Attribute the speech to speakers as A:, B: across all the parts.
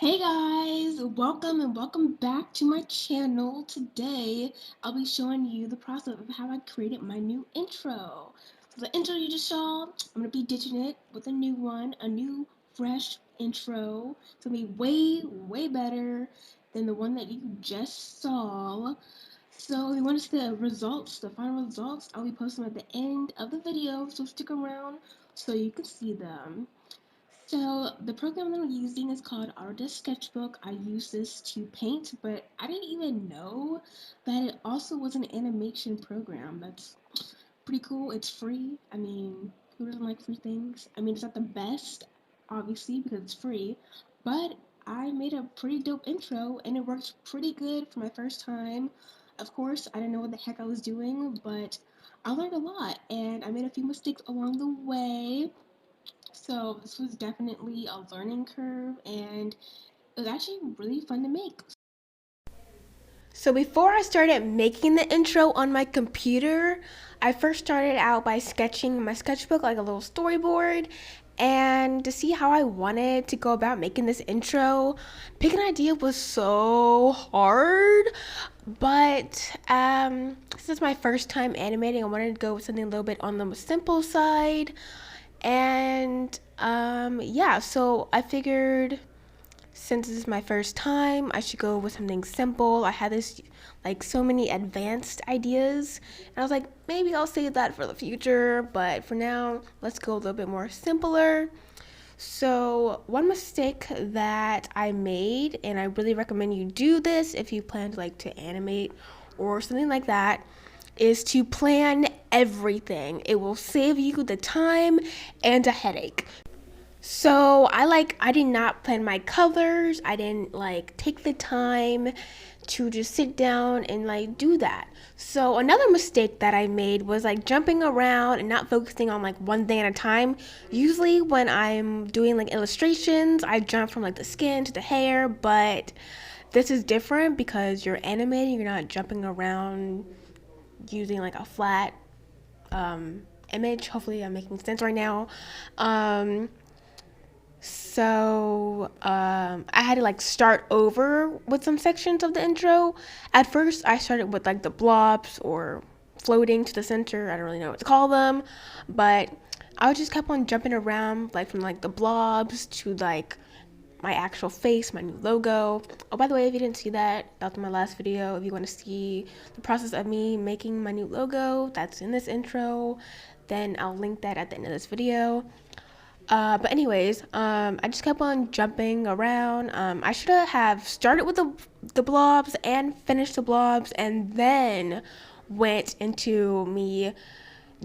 A: Hey guys, welcome and welcome back to my channel. Today I'll be showing you the process of how I created my new intro. So the intro you just saw, I'm going to be ditching it with a new one, a new fresh intro. It's going to be way better than the one that you just saw. So if you want to see the results, the final results, I'll be posting them at the end of the video, so stick around so you can see them. So the program that I'm using is called Autodesk Sketchbook. I use this to paint, but I didn't even know that it also was an animation program. That's pretty cool. It's free. I mean, who doesn't like free things? I mean, it's not the best, obviously, because it's free, but I made a pretty dope intro and it worked pretty good for my first time. Of course, I didn't know what the heck I was doing, but I learned a lot and I made a few mistakes along the way. So this was definitely a learning curve and it was actually really fun to make.
B: So before I started making the intro on my computer, I first started out by sketching my sketchbook like a little storyboard, and to see how I wanted to go about making this intro. Picking an idea was so hard, but since it's my first time animating, I wanted to go with something a little bit on the simple side. And yeah, so I figured since this is my first time, I should go with something simple. I had this like so many advanced ideas, and I was like, maybe I'll save that for the future, but for now, let's go a little bit more simpler. So, one mistake that I made, and I really recommend you do this if you plan to animate or something like that, is to plan everything. It will save you the time and a headache. So I did not plan my colors. I didn't take the time to just sit down and do that. So another mistake that I made was jumping around and not focusing on one thing at a time. Usually when I'm doing illustrations, I jump from the skin to the hair, but this is different because you're animating, you're not jumping around using a flat image. Hopefully I'm making sense right now. I had to start over with some sections of the intro. At first, I started with the blobs or floating to the center. I don't really know what to call them, but I just kept on jumping around from the blobs to my actual face, my new logo. Oh, by the way, if you didn't see that, that's my last video. If you want to see the process of me making my new logo, that's in this intro. Then I'll link that at the end of this video. But anyways, I just kept on jumping around. I should have started with the blobs and finished the blobs, and then went into me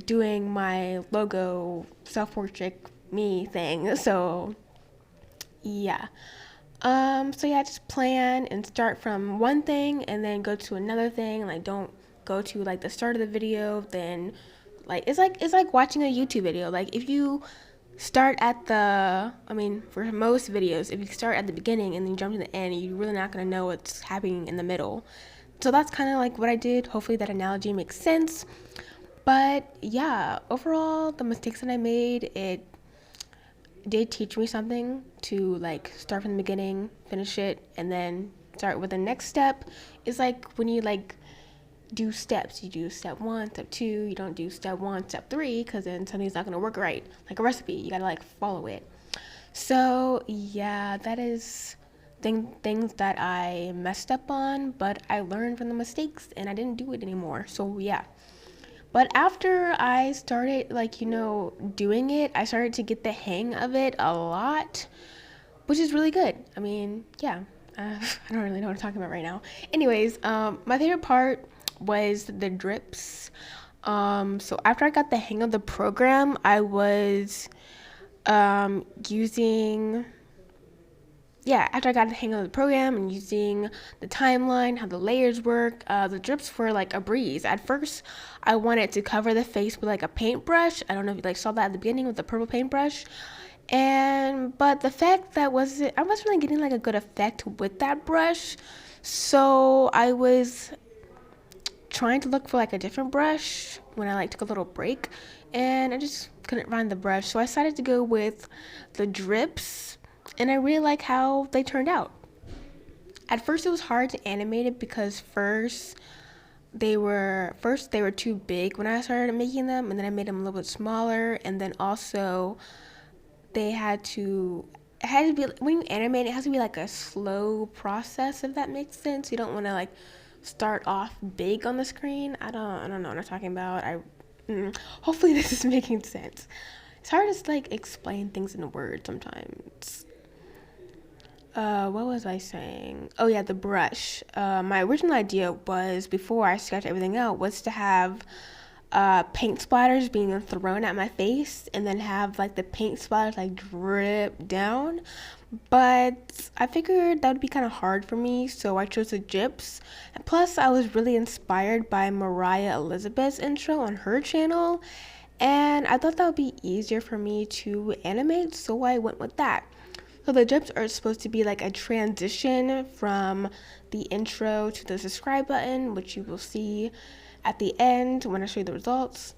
B: doing my logo self-portrait me thing. So yeah. So just plan and start from one thing and then go to another thing. Don't go to the start of the video, then it's like watching a YouTube video. If you start at for most videos, if you start at the beginning and then jump to the end, you're really not going to know what's happening in the middle. So that's kind of what I did. Hopefully that analogy makes sense. But yeah, overall, the mistakes that I made, it did teach me something to start from the beginning, finish it, and then start with the next step. It's when you do steps. You do step 1, step 2. You don't do step 1, step 3, because then something's not going to work right. Like a recipe, you got to follow it. So yeah, that is things that I messed up on, but I learned from the mistakes and I didn't do it anymore. So yeah. But after I started doing it, I started to get the hang of it a lot, which is really good. I mean, yeah. I don't really know what I'm talking about right now. Anyways, my favorite part was the drips. So after I got the hang of the program, I was after I got the hang of the program and using the timeline, how the layers work, the drips were a breeze. At first, I wanted to cover the face with a paintbrush. I don't know if you saw that at the beginning with the purple paintbrush. But the fact that I wasn't really getting a good effect with that brush. So I was trying to look for a different brush when I took a little break, and I just couldn't find the brush. So I decided to go with the drips. and I really like how they turned out. At first it was hard to animate it because they were too big when I started making them, and then I made them a little bit smaller, and then also they had to it had to be when you animate it has to be like a slow process, if that makes sense. You don't want to like start off big on the screen. I don't know what I'm talking about. Hopefully this is making sense. It's hard to like explain things in words sometimes. What was I saying? Oh yeah, the brush. My original idea was, before I sketched everything out, was to have paint splatters being thrown at my face, and then have like the paint splatters like drip down. But I figured that would be kind of hard for me, so I chose the gyps. And plus, I was really inspired by Mariah Elizabeth's intro on her channel, and I thought that would be easier for me to animate, so I went with that. So the gyps are supposed to be like a transition from the intro to the subscribe button, which you will see at the end when I show you the results.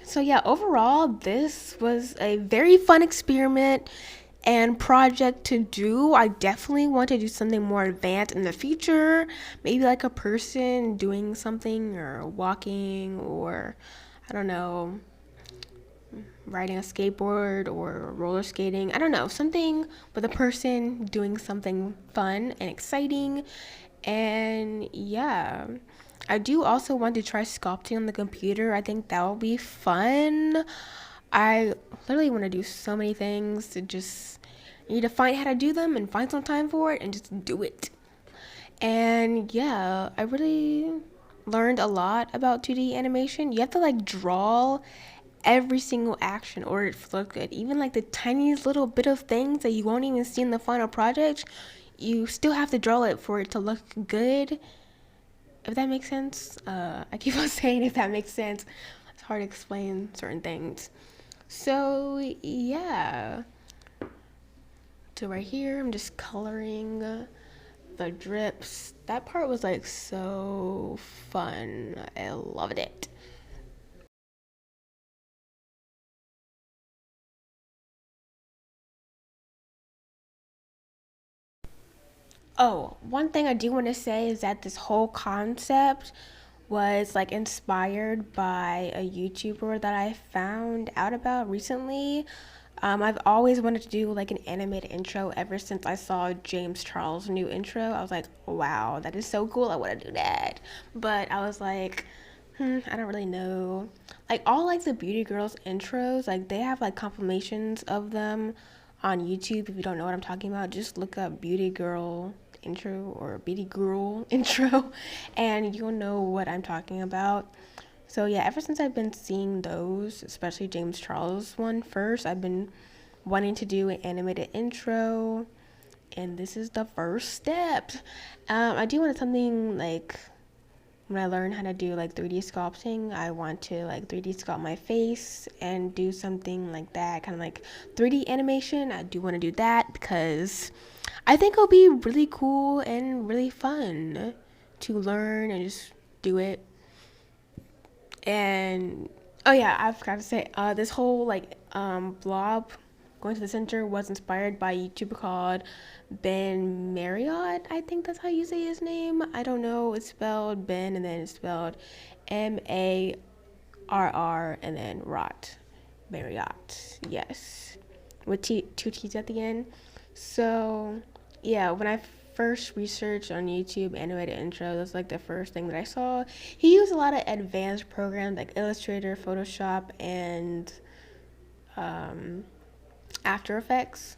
B: So yeah, overall, this was a very fun experiment and project to do. I definitely want to do something more advanced in the future. Maybe like a person doing something, or walking, or I don't know, riding a skateboard or roller skating. I don't know, something with a person doing something fun and exciting. And yeah, I do also want to try sculpting on the computer. I think that will be fun. I literally want to do so many things. To just need to find how to do them and find some time for it and just do it. And yeah, I really learned a lot about 2D animation. You have to like draw every single action in order to look good. Even like the tiniest little bit of things that you won't even see in the final project, you still have to draw it for it to look good. If that makes sense. I keep on saying if that makes sense. It's hard to explain certain things. So yeah. So right here, I'm just coloring the drips. That part was like so fun. I loved it. Oh, one thing I do want to say is that this whole concept was like inspired by a YouTuber that I found out about recently. I've always wanted to do like an animated intro ever since I saw James Charles' new intro. I was like, wow, that is so cool. I want to do that. But I was like, I don't really know. Like all like the beauty girls intros, like they have like compilations of them on YouTube. If you don't know what I'm talking about, just look up beauty girl intro or beauty girl intro and you'll know what I'm talking about. So yeah, ever since I've been seeing those, especially James Charles one first, I've been wanting to do an animated intro, and this is the first step. I do want something like, when I learn how to do like 3D sculpting, I want to like 3D sculpt my face and do something like that, kind of like 3D animation. I do want to do that because I think it'll be really cool and really fun to learn and just do it. And oh yeah, I forgot to say, this whole like blob going to the center was inspired by a YouTuber called Ben Marriott. I think that's how you say his name. I don't know. It's spelled Ben and then it's spelled Marr and then Rot. Marriott. Yes. With two T's at the end. So yeah, when I first researched on YouTube animated intro, that's like the first thing that I saw. He used a lot of advanced programs like Illustrator, Photoshop, and After Effects.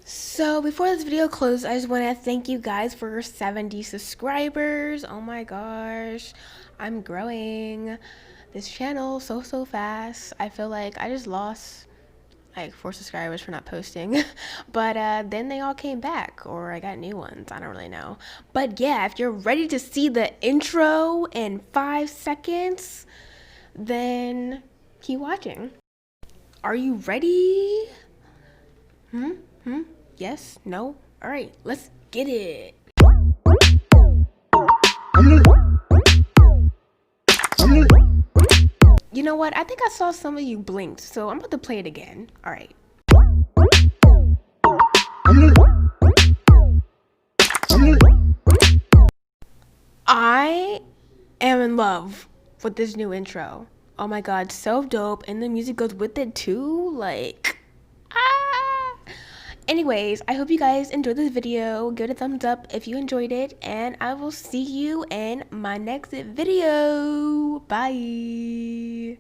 B: So before this video closes, I just want to thank you guys for 70 subscribers. Oh my gosh, I'm growing this channel so fast. I feel like I just lost like 4 subscribers for not posting, but then they all came back, or I got new ones. I don't really know. But yeah, if you're ready to see the intro in 5 seconds, then keep watching. Are you ready? Yes? No? All right, let's get it. You know what? I think I saw some of you blinked, so I'm about to play it again. All right. I am in love with this new intro. Oh my god, so dope. And the music goes with it too. Like, ah. Anyways, I hope you guys enjoyed this video. Give it a thumbs up if you enjoyed it. And I will see you in my next video. Bye.